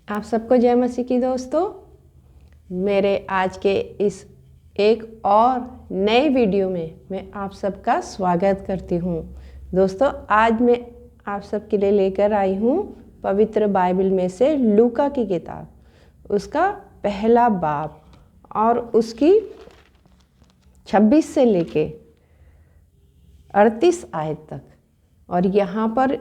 आप सबको जय मसीह की दोस्तों। मेरे आज के इस एक और नए वीडियो में मैं आप सबका स्वागत करती हूँ। दोस्तों, आज मैं आप सबके लिए लेकर आई हूँ पवित्र बाइबल में से लूका की किताब, उसका पहला बाब और उसकी 26 से लेके 38 आयत तक। और यहाँ पर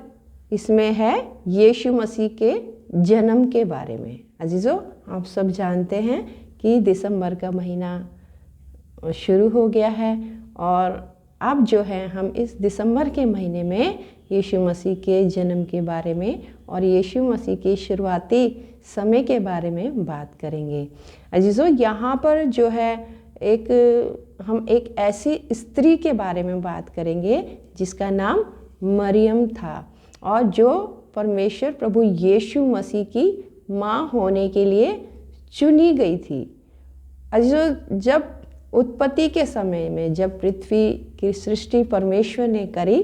इसमें है यीशु मसीह के जन्म के बारे में। अजीज़ों, आप सब जानते हैं कि दिसंबर का महीना शुरू हो गया है और अब जो है हम इस दिसंबर के महीने में यीशु मसीह के जन्म के बारे में और यीशु मसीह के शुरुआती समय के बारे में बात करेंगे। अजीज़ों, यहाँ पर जो है हम एक ऐसी स्त्री के बारे में बात करेंगे जिसका नाम मरियम था और जो परमेश्वर प्रभु यीशु मसीह की माँ होने के लिए चुनी गई थी। अजीज़ों, जब उत्पत्ति के समय में जब पृथ्वी की सृष्टि परमेश्वर ने करी,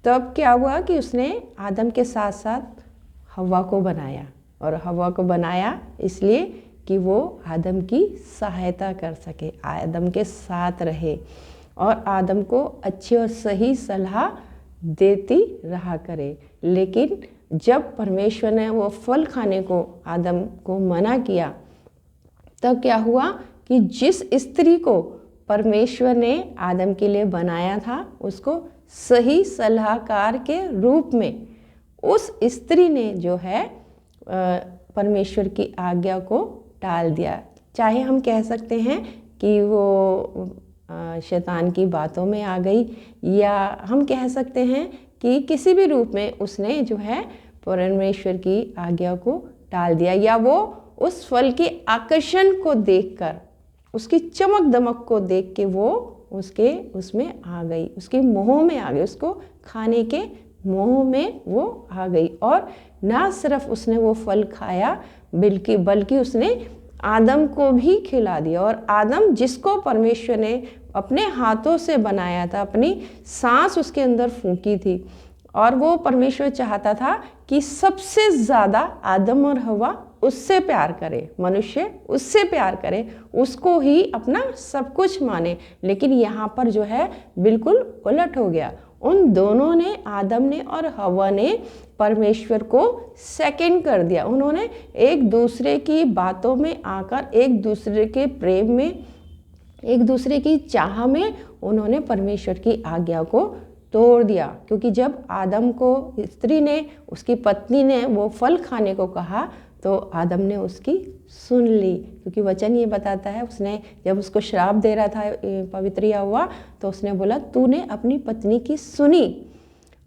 तब क्या हुआ कि उसने आदम के साथ साथ हव्वा को बनाया। और हव्वा को बनाया इसलिए कि वो आदम की सहायता कर सके, आदम के साथ रहे और आदम को अच्छी और सही सलाह देती रहा करे। लेकिन जब परमेश्वर ने वो फल खाने को आदम को मना किया, तब क्या हुआ कि जिस स्त्री को परमेश्वर ने आदम के लिए बनाया था, उसको सही सलाहकार के रूप में उस स्त्री ने जो है परमेश्वर की आज्ञा को टाल दिया। चाहे हम कह सकते हैं कि वो शैतान की बातों में आ गई, या हम कह सकते हैं कि किसी भी रूप में उसने जो है परमेश्वर की आज्ञा को टाल दिया, या वो उस फल के आकर्षण को देखकर, उसकी चमक दमक को देख के वो उसमें आ गई, उसके मोह में आ गई, उसको खाने के मोह में वो आ गई। और ना सिर्फ उसने वो फल खाया बल्कि उसने आदम को भी खिला दिया। और आदम, जिसको परमेश्वर ने अपने हाथों से बनाया था, अपनी सांस उसके अंदर फूंकी थी, और वो परमेश्वर चाहता था कि सबसे ज़्यादा आदम और हवा उससे प्यार करे, मनुष्य उससे प्यार करे, उसको ही अपना सब कुछ माने। लेकिन यहाँ पर जो है बिल्कुल उलट हो गया। उन दोनों ने, आदम ने और हवा ने, परमेश्वर को सेकंड कर दिया। उन्होंने एक दूसरे की बातों में आकर, एक दूसरे के प्रेम में, एक दूसरे की चाह में उन्होंने परमेश्वर की आज्ञा को तोड़ दिया। क्योंकि जब आदम को स्त्री ने, उसकी पत्नी ने वो फल खाने को कहा, तो आदम ने उसकी सुन ली। क्योंकि वचन ये बताता है, उसने जब उसको श्राप दे रहा था पवित्र हव्वा, तो उसने बोला तूने अपनी पत्नी की सुनी,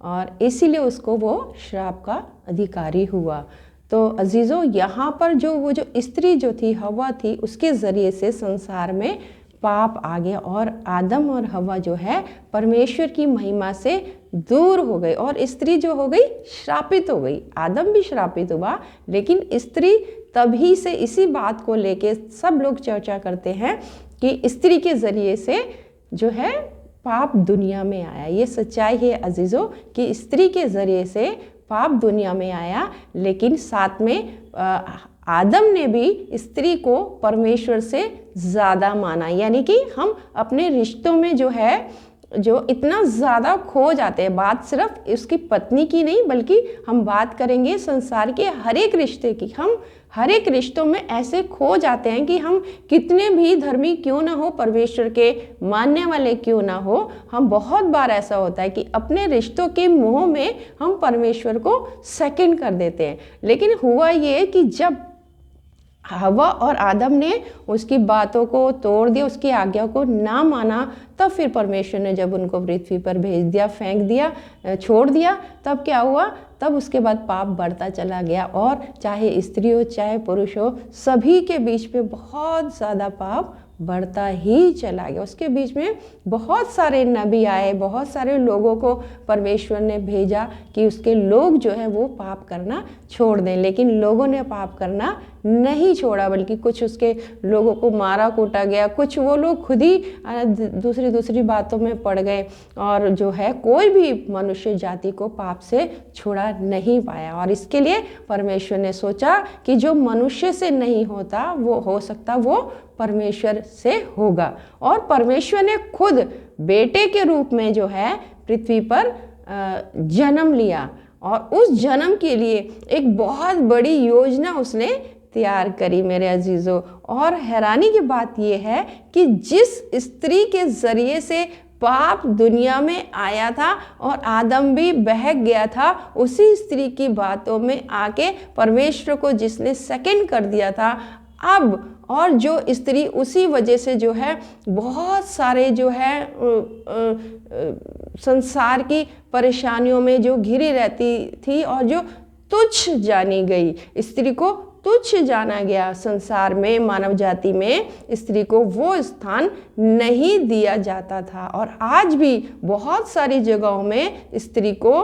और इसीलिए उसको वो श्राप का अधिकारी हुआ। तो अजीज़ों, यहाँ पर वो जो स्त्री जो थी, हव्वा थी, उसके ज़रिए से संसार में पाप आ गया और आदम और हव्वा जो है परमेश्वर की महिमा से दूर हो गए और स्त्री जो हो गई श्रापित हो गई। आदम भी श्रापित हुआ, लेकिन स्त्री तभी से इसी बात को लेके सब लोग चर्चा करते हैं कि स्त्री के ज़रिए से जो है पाप दुनिया में आया। ये सच्चाई है अजीज़ों कि स्त्री के ज़रिए से पाप दुनिया में आया, लेकिन साथ में आदम ने भी स्त्री को परमेश्वर से ज़्यादा माना। यानी कि हम अपने रिश्तों में जो इतना ज़्यादा खो जाते हैं, बात सिर्फ उसकी पत्नी की नहीं, बल्कि हम बात करेंगे संसार के हर एक रिश्ते की। हम हर एक रिश्तों में ऐसे खो जाते हैं कि हम कितने भी धर्मी क्यों ना हो, परमेश्वर के मानने वाले क्यों ना हो, हम बहुत बार ऐसा होता है कि अपने रिश्तों के मोह में हम परमेश्वर को सेकंड कर देते हैं। लेकिन हुआ ये कि जब हव्वा और आदम ने उसकी बातों को तोड़ दिया, उसकी आज्ञा को ना माना, तब फिर परमेश्वर ने जब उनको पृथ्वी पर भेज दिया, फेंक दिया, छोड़ दिया, तब क्या हुआ? तब उसके बाद पाप बढ़ता चला गया और चाहे स्त्री हो चाहे पुरुष हो, सभी के बीच में बहुत ज़्यादा पाप बढ़ता ही चला गया। उसके बीच में बहुत सारे नबी आए, बहुत सारे लोगों को परमेश्वर ने भेजा कि उसके लोग जो है वो पाप करना छोड़ दें, लेकिन लोगों ने पाप करना नहीं छोड़ा, बल्कि कुछ उसके लोगों को मारा कूटा गया, कुछ वो लोग खुद ही दूसरी बातों में पड़ गए, और जो है कोई भी मनुष्य जाति को पाप से छुड़ा नहीं पाया। और इसके लिए परमेश्वर ने सोचा कि जो मनुष्य से नहीं होता वो हो सकता वो परमेश्वर से होगा। और परमेश्वर ने खुद बेटे के रूप में जो है पृथ्वी पर जन्म लिया, और उस जन्म के लिए एक बहुत बड़ी योजना उसने तैयार करी मेरे अजीजों। और हैरानी की बात यह है कि जिस स्त्री के जरिए से पाप दुनिया में आया था और आदम भी बहक गया था, उसी स्त्री की बातों में आके परमेश्वर को जिसने सेकंड कर दिया था, अब और जो स्त्री उसी वजह से जो है बहुत सारे जो है संसार की परेशानियों में जो घिरी रहती थी और जो तुच्छ जानी गई, स्त्री को तुच्छ जाना गया। संसार में, मानव जाति में स्त्री को वो स्थान नहीं दिया जाता था, और आज भी बहुत सारी जगहों में स्त्री को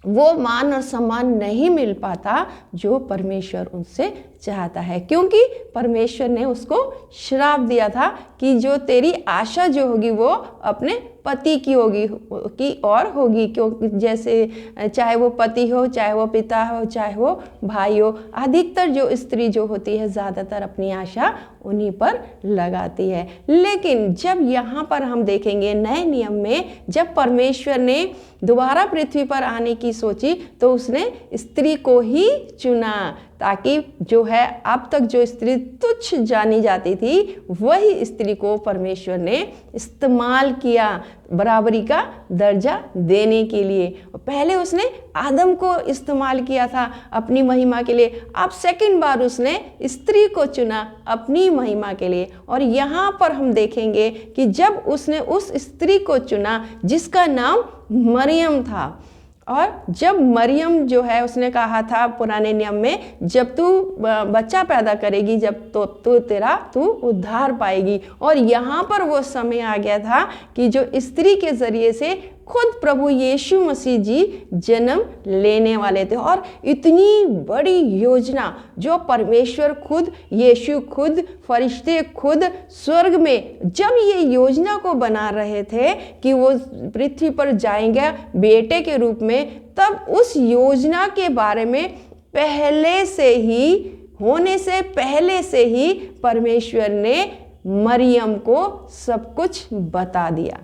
वो मान और सम्मान नहीं मिल पाता जो परमेश्वर उनसे चाहता है, क्योंकि परमेश्वर ने उसको श्राप दिया था कि जो तेरी आशा जो होगी वो अपने पति की होगी की और होगी, क्योंकि जैसे चाहे वो पति हो, चाहे वो पिता हो, चाहे वो भाई हो, अधिकतर जो स्त्री जो होती है ज़्यादातर अपनी आशा उन्हीं पर लगाती है। लेकिन जब यहाँ पर हम देखेंगे नए नियम में, जब परमेश्वर ने दोबारा पृथ्वी पर आने की सोची तो उसने स्त्री को ही चुना, ताकि जो है अब तक जो स्त्री तुच्छ जानी जाती थी वही स्त्री को परमेश्वर ने इस्तेमाल किया बराबरी का दर्जा देने के लिए। पहले उसने आदम को इस्तेमाल किया था अपनी महिमा के लिए, अब सेकंड बार उसने स्त्री को चुना अपनी महिमा के लिए। और यहाँ पर हम देखेंगे कि जब उसने उस स्त्री को चुना जिसका नाम मरियम था, और जब मरियम जो है उसने कहा था पुराने नियम में, जब तू बच्चा पैदा करेगी जब तो तू उद्धार पाएगी। और यहाँ पर वो समय आ गया था कि जो स्त्री के जरिए से खुद प्रभु यीशु मसीह जी जन्म लेने वाले थे। और इतनी बड़ी योजना जो परमेश्वर खुद, यीशु खुद, फरिश्ते खुद स्वर्ग में जब ये योजना को बना रहे थे कि वो पृथ्वी पर जाएंगे बेटे के रूप में, तब उस योजना के बारे में पहले से ही, होने से पहले से ही परमेश्वर ने मरियम को सब कुछ बता दिया।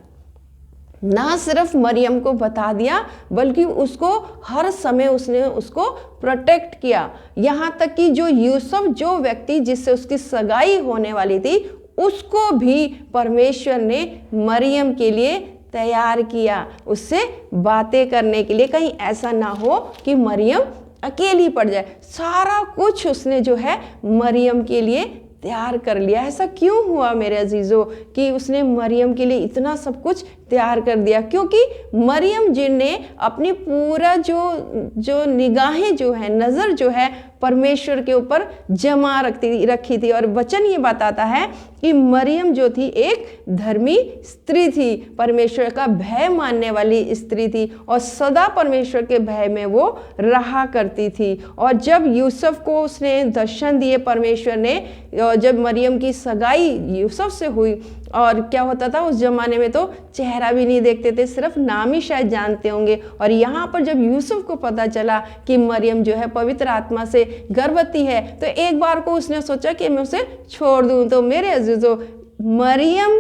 ना सिर्फ मरियम को बता दिया बल्कि उसको हर समय उसने उसको प्रोटेक्ट किया। यहाँ तक कि जो यूसुफ, जो व्यक्ति जिससे उसकी सगाई होने वाली थी, उसको भी परमेश्वर ने मरियम के लिए तैयार किया, उससे बातें करने के लिए, कहीं ऐसा ना हो कि मरियम अकेली पड़ जाए। सारा कुछ उसने जो है मरियम के लिए तैयार कर लिया। ऐसा क्यों हुआ मेरे अजीजों कि उसने मरियम के लिए इतना सब कुछ तैयार कर दिया? क्योंकि मरियम जिनने अपनी पूरा जो निगाहें जो है, नज़र जो है परमेश्वर के ऊपर जमा रखी थी। और वचन ये बताता है कि मरियम जो थी एक धर्मी स्त्री थी, परमेश्वर का भय मानने वाली स्त्री थी, और सदा परमेश्वर के भय में वो रहा करती थी। और जब यूसुफ को उसने दर्शन दिए परमेश्वर ने, जब मरियम की सगाई यूसुफ से हुई, और क्या होता था उस जमाने में तो चेहरा भी नहीं देखते थे, सिर्फ नाम ही शायद जानते होंगे। और यहाँ पर जब यूसुफ को पता चला कि मरियम जो है पवित्र आत्मा से गर्भवती है, तो एक बार को उसने सोचा कि मैं उसे छोड़ दूं। तो मेरे अजीजों, मरियम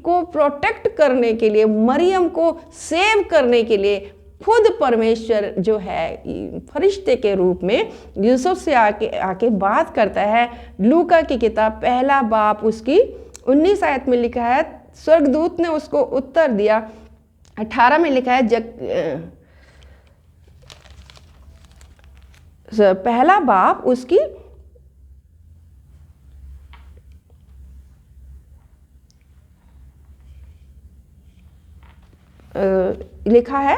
को प्रोटेक्ट करने के लिए, मरियम को सेव करने के लिए खुद परमेश्वर जो है फरिश्ते के रूप में यूसुफ से आके बात करता है। लूका की किताब 1 बाब उसकी 19 आयत में लिखा है, स्वर्गदूत ने उसको उत्तर दिया। 18 में लिखा है, 1 बाब उसकी लिखा है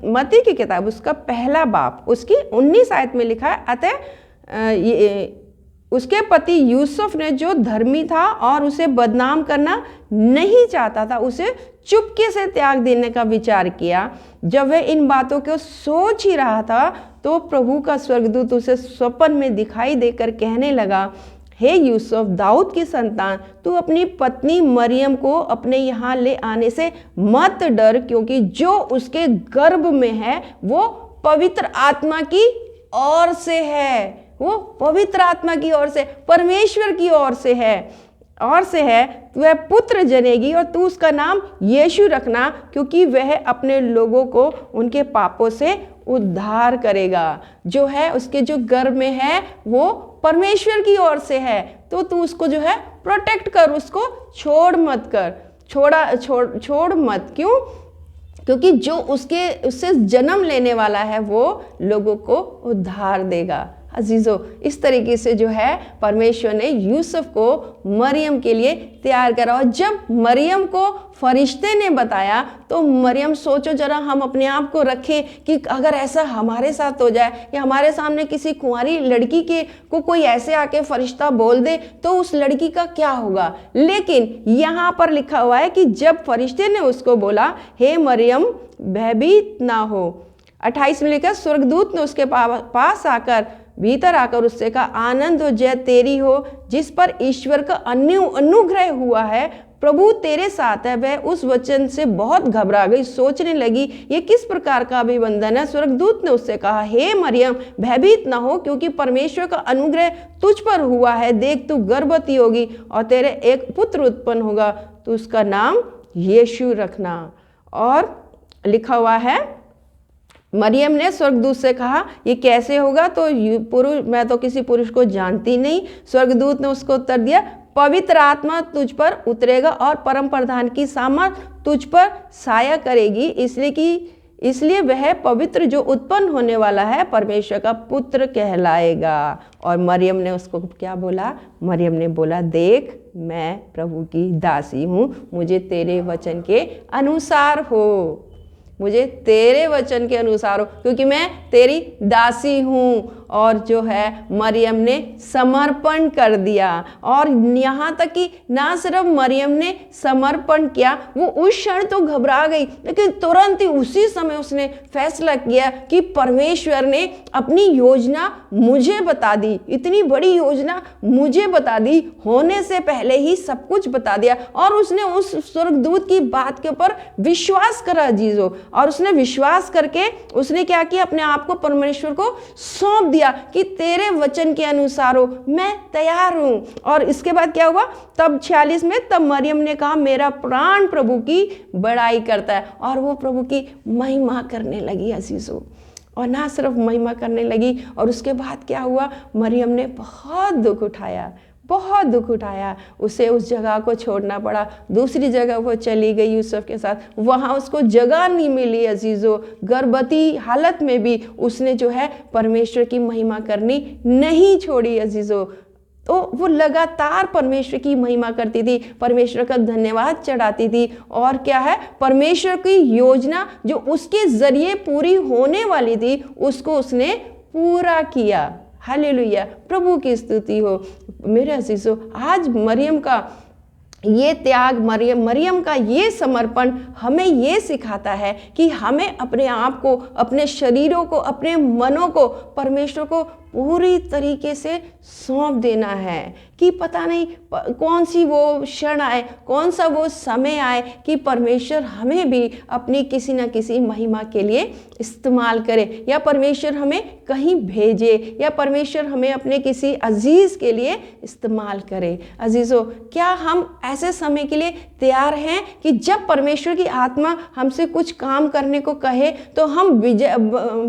मत्ती की किताब उसका 1 बाब उसकी 19 आयत में लिखा है, अतः उसके पति यूसुफ ने जो धर्मी था और उसे बदनाम करना नहीं चाहता था, उसे चुपके से त्याग देने का विचार किया। जब वह इन बातों को सोच ही रहा था तो प्रभु का स्वर्गदूत उसे स्वप्न में दिखाई देकर कहने लगा, हे यूसुफ, दाऊद की संतान, तू अपनी पत्नी मरियम को अपने यहाँ ले आने से मत डर, क्योंकि जो उसके गर्भ में है वो पवित्र आत्मा की ओर से है। वो पवित्र आत्मा की ओर से, परमेश्वर की ओर से है। वह पुत्र जनेगी और तू उसका नाम यीशु रखना, क्योंकि वह अपने लोगों को उनके पापों से उद्धार करेगा। जो है उसके जो गर्भ में है वो परमेश्वर की ओर से है, तो तू उसको जो है प्रोटेक्ट कर, उसको छोड़ मत। क्यों? क्योंकि जो उससे जन्म लेने वाला है वो लोगों को उद्धार देगा। अजीजों, इस तरीके से जो है परमेश्वर ने यूसुफ को मरियम के लिए तैयार करा। और जब मरियम को फरिश्ते ने बताया तो मरियम, सोचो जरा, हम अपने आप को रखें कि अगर ऐसा हमारे साथ हो जाए या हमारे सामने किसी कुंवारी लड़की को कोई ऐसे आके फरिश्ता बोल दे तो उस लड़की का क्या होगा। लेकिन यहाँ पर लिखा हुआ है कि जब फरिश्ते ने उसको बोला, हे मरियम, भयभीत ना हो। 28 में लिखा, स्वर्गदूत ने उसके पास भीतर आकर उससे कहा, आनंद और जय तेरी हो, जिस पर ईश्वर का अनुग्रह हुआ है, प्रभु तेरे साथ है। वह उस वचन से बहुत घबरा गई, सोचने लगी ये किस प्रकार का अभिवंदन है। स्वर्गदूत ने उससे कहा, हे मरियम, भयभीत न हो, क्योंकि परमेश्वर का अनुग्रह तुझ पर हुआ है। देख, तू गर्भवती होगी और तेरे एक पुत्र उत्पन्न होगा, तो उसका नाम यीशु रखना। और लिखा हुआ है, मरियम ने स्वर्गदूत से कहा, ये कैसे होगा, तो मैं तो किसी पुरुष को जानती नहीं। स्वर्गदूत ने उसको उत्तर दिया, पवित्र आत्मा तुझ पर उतरेगा और परम प्रधान की सामर्थ तुझ पर साया करेगी, इसलिए वह पवित्र जो उत्पन्न होने वाला है परमेश्वर का पुत्र कहलाएगा। और मरियम ने उसको क्या बोला? मरियम ने बोला, देख, मैं प्रभु की दासी हूँ, मुझे तेरे वचन के अनुसार हो, मुझे तेरे वचन के अनुसार हो, क्योंकि मैं तेरी दासी हूँ। और जो है मरियम ने समर्पण कर दिया। और यहाँ तक कि ना सिर्फ मरियम ने समर्पण किया, वो उस क्षण तो घबरा गई, लेकिन तुरंत ही उसी समय उसने फैसला किया कि परमेश्वर ने अपनी योजना मुझे बता दी, इतनी बड़ी योजना मुझे बता दी, होने से पहले ही सब कुछ बता दिया। और उसने उस स्वर्गदूत की बात के ऊपर विश्वास करा जीजो, और उसने विश्वास करके उसने क्या किया, अपने आप को परमेश्वर को सौंप दिया कि तेरे वचन के अनुसार हो, मैं तैयार हूं। और इसके बाद क्या हुआ? तब 46 में, तब मरियम ने कहा, मेरा प्राण प्रभु की बड़ाई करता है। और वो प्रभु की महिमा करने लगी अजीजों, और ना सिर्फ महिमा करने लगी, और उसके बाद क्या हुआ, मरियम ने बहुत दुख उठाया, उसे उस जगह को छोड़ना पड़ा, दूसरी जगह वो चली गई यूसुफ के साथ, वहाँ उसको जगह नहीं मिली अजीजों। गर्भवती हालत में भी उसने जो है परमेश्वर की महिमा करनी नहीं छोड़ी अजीजों। तो वो लगातार परमेश्वर की महिमा करती थी, परमेश्वर का धन्यवाद चढ़ाती थी, और क्या है, परमेश्वर की योजना जो उसके जरिए पूरी होने वाली थी उसको उसने पूरा किया। हालेलुया, प्रभु की स्तुति हो। मेरे अजीजों, आज मरियम का ये त्याग, मरियम का ये समर्पण हमें ये सिखाता है कि हमें अपने आप को, अपने शरीरों को, अपने मनों को परमेश्वर को पूरी तरीके से सौंप देना है। कि पता नहीं कौन सी वो क्षण आए, कौन सा वो समय आए कि परमेश्वर हमें भी अपनी किसी न किसी महिमा के लिए इस्तेमाल करे, या परमेश्वर हमें कहीं भेजे, या परमेश्वर हमें अपने किसी अजीज़ के लिए इस्तेमाल करे। अजीज़ों, क्या हम ऐसे समय के लिए तैयार हैं कि जब परमेश्वर की आत्मा हमसे कुछ काम करने को कहे तो हम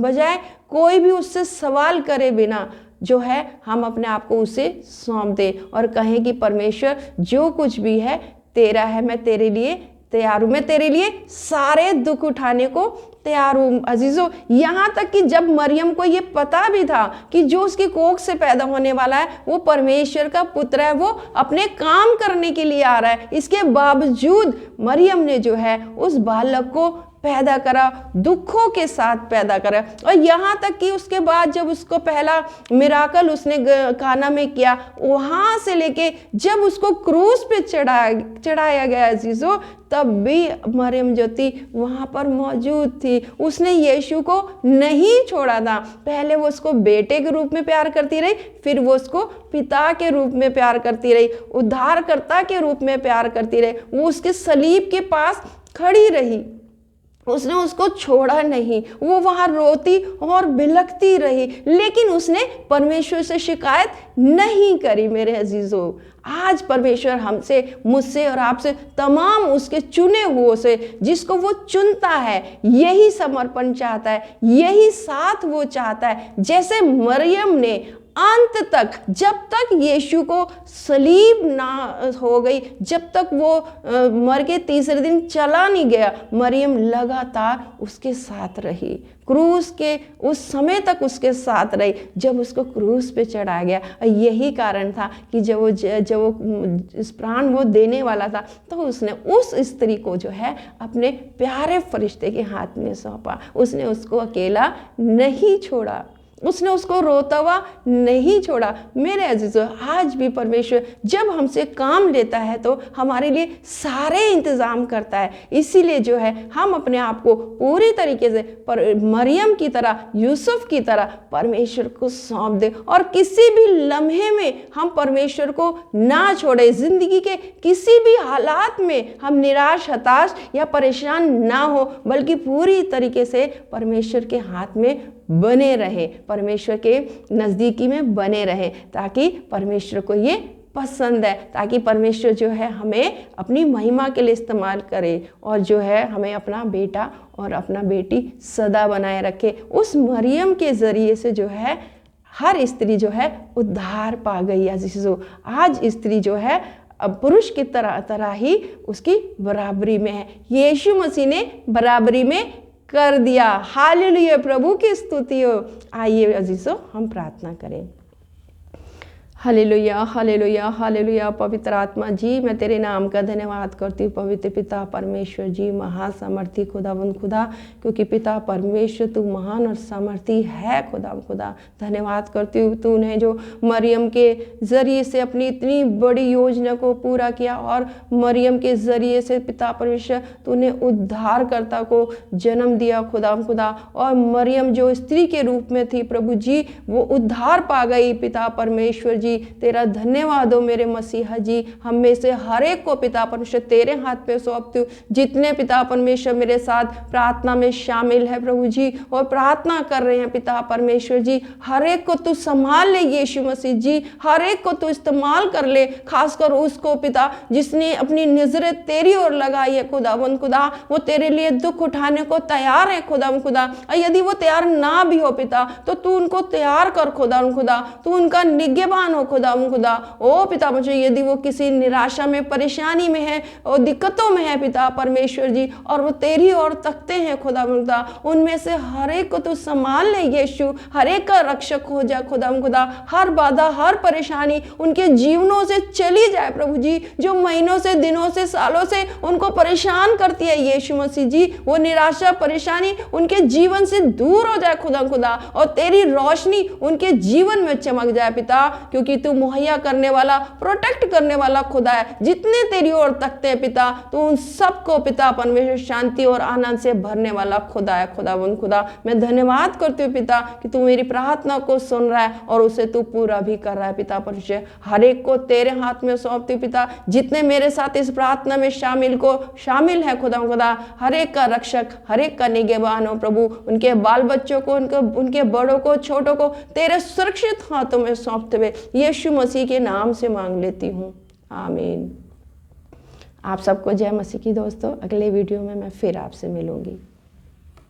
बजाय कोई भी उससे सवाल करे बिना जो है हम अपने आप को उसे सौंप दें और कहें कि परमेश्वर, जो कुछ भी है तेरा है, मैं तेरे लिए तैयार हूँ, मैं तेरे लिए सारे दुख उठाने को तैयार हूँ। अजीजों, यहाँ तक कि जब मरियम को ये पता भी था कि जो उसकी कोख से पैदा होने वाला है वो परमेश्वर का पुत्र है, वो अपने काम करने के लिए आ रहा है, इसके बावजूद मरियम ने जो है उस बालक को पैदा करा, दुखों के साथ पैदा करा। और यहाँ तक कि उसके बाद जब उसको पहला मिराकल उसने काना में किया, वहाँ से लेके जब उसको क्रूस पे चढ़ाया गया अजीजों, तब भी मरियम जो थी वहाँ पर मौजूद थी। उसने यीशु को नहीं छोड़ा था। पहले वो उसको बेटे के रूप में प्यार करती रही, फिर वो उसको पिता के रूप में प्यार करती रही, उद्धारकर्ता के रूप में प्यार करती रही। वो उसके सलीब के पास खड़ी रही, उसने उसको छोड़ा नहीं। वो वहाँ रोती और बिलखती रही, लेकिन उसने परमेश्वर से शिकायत नहीं करी। मेरे अजीजों, आज परमेश्वर हमसे, मुझसे और आपसे, तमाम उसके चुने हुओं से, जिसको वो चुनता है, यही समर्पण चाहता है, यही साथ वो चाहता है। जैसे मरियम ने अंत तक, जब तक यीशु को सलीब ना हो गई, जब तक वो मर के तीसरे दिन चला नहीं गया, मरियम लगातार उसके साथ रही, क्रूस के उस समय तक उसके साथ रही, जब उसको क्रूस पे चढ़ाया गया। यही कारण था कि जब वो इस प्राण वो देने वाला था, तो उसने उस स्त्री को जो है अपने प्यारे फरिश्ते के हाथ में सौंपा। उसने उसको अकेला नहीं छोड़ा, उसने उसको रोता हुआ नहीं छोड़ा। मेरे अजीजों, आज भी परमेश्वर जब हमसे काम लेता है तो हमारे लिए सारे इंतजाम करता है। इसीलिए जो है हम अपने आप को पूरी तरीके से मरियम की तरह, यूसुफ की तरह परमेश्वर को सौंप दे, और किसी भी लम्हे में हम परमेश्वर को ना छोड़े। जिंदगी के किसी भी हालात में हम निराश, हताश या परेशान ना हो, बल्कि पूरी तरीके से परमेश्वर के हाथ में बने रहे, परमेश्वर के नज़दीकी में बने रहे, ताकि परमेश्वर को ये पसंद है, ताकि परमेश्वर जो है हमें अपनी महिमा के लिए इस्तेमाल करे, और जो है हमें अपना बेटा और अपना बेटी सदा बनाए रखे। उस मरियम के ज़रिए से जो है हर स्त्री जो है उद्धार पा गई। अजीजों, आज स्त्री जो है अब पुरुष की तरह ही उसकी बराबरी में है। यीशु मसीह ने बराबरी में कर दिया। हालेलुया, प्रभु की स्तुति हो। आइए अजीजों, हम प्रार्थना करें। Hallelujah, hallelujah, hallelujah. पवित्र आत्मा जी, मैं तेरे नाम का धन्यवाद करती हूँ। पवित्र पिता परमेश्वर जी, महासामर्थी खुदावंद खुदा, क्योंकि पिता परमेश्वर तू महान और सामर्थी है। खुदा धन्यवाद करती हूँ, तूने जो मरियम के ज़रिए से अपनी इतनी बड़ी योजना को पूरा किया, और मरियम के ज़रिए से पिता परमेश्वर तूने उद्धारकर्ता को जन्म दिया। खुदा, और मरियम जो स्त्री के रूप में थी प्रभु जी, वो उद्धार पा गई। पिता परमेश्वर जी, तेरा धन्यवाद हो मेरे मसीहा जी। हम में से हर एक को पिता परमेश्वर तेरे हाथ पे सौंपती हूँ। जितने पिता परमेश्वर मेरे साथ प्रार्थना में शामिल है प्रभु जी, और प्रार्थना कर रहे हैं पिता परमेश्वर जी, हर एक को तू संभाल ले यीशु मसीह जी, हर एक को तू इस्तेमाल कर ले। खासकर उसको पिता जिसने अपनी नजरें तेरी ओर लगाई है खुदावंद खुदा, वो तेरे लिए दुख उठाने को तैयार है खुदावंद खुदा। और यदि वो तैयार ना भी हो पिता, तो तू उनको तैयार कर खुदावंद खुदा, तू उनका निगहबान हो खुदावंद खुदा। ओ पिता मुझे, यदि वो किसी निराशा में, परेशानी में है और दिक्कतों में है पिता परमेश्वर जी, और वो तेरी ओर तकते हैं खुदावंद खुदा, उनमें से हर एक को तू संभाल ले यीशु, हर एक का रक्षक हो जा खुदावंद खुदा। हर बाधा, हर परेशानी उनके जीवनों से चली जाए प्रभु जी, जो महीनों से, दिनों से, सालों से उनको परेशान करती है यीशु मसीह जी, वो निराशा, परेशानी उनके जीवन से दूर हो जाए खुदावंद खुदा, और तेरी रोशनी उनके जीवन में चमक जाए पिता, क्योंकि तू मुहैया करने वाला, प्रोटेक्ट करने वाला खुदा है। जितने तेरी ओर तकते हैं पिता, तू उन सबको पिता परमेश्वर शांति और आनंद से भरने वाला खुदा है खुदावंद खुदा। मैं धन्यवाद करती हूँ पिता कि तू मेरी प्रार्थना को सुन रहा है और उसे तू पूरा भी कर रहा है पिता परमेश्वर। हर एक को तेरे हाथ में सौंपती हूँ पिता, जितने मेरे साथ इस प्रार्थना में शामिल है खुदावंद खुदा, हर एक का रक्षक, हर एक का निगहबान हो प्रभु। उनके बाल बच्चों को, उनके बड़ों को, छोटों को तेरे सुरक्षित हाथों में सौंपते हुए यीशु मसीह के नाम से मांग लेती हूँ, आमीन। आप सबको जय मसीह की दोस्तों। अगले वीडियो में मैं फिर आपसे मिलूंगी।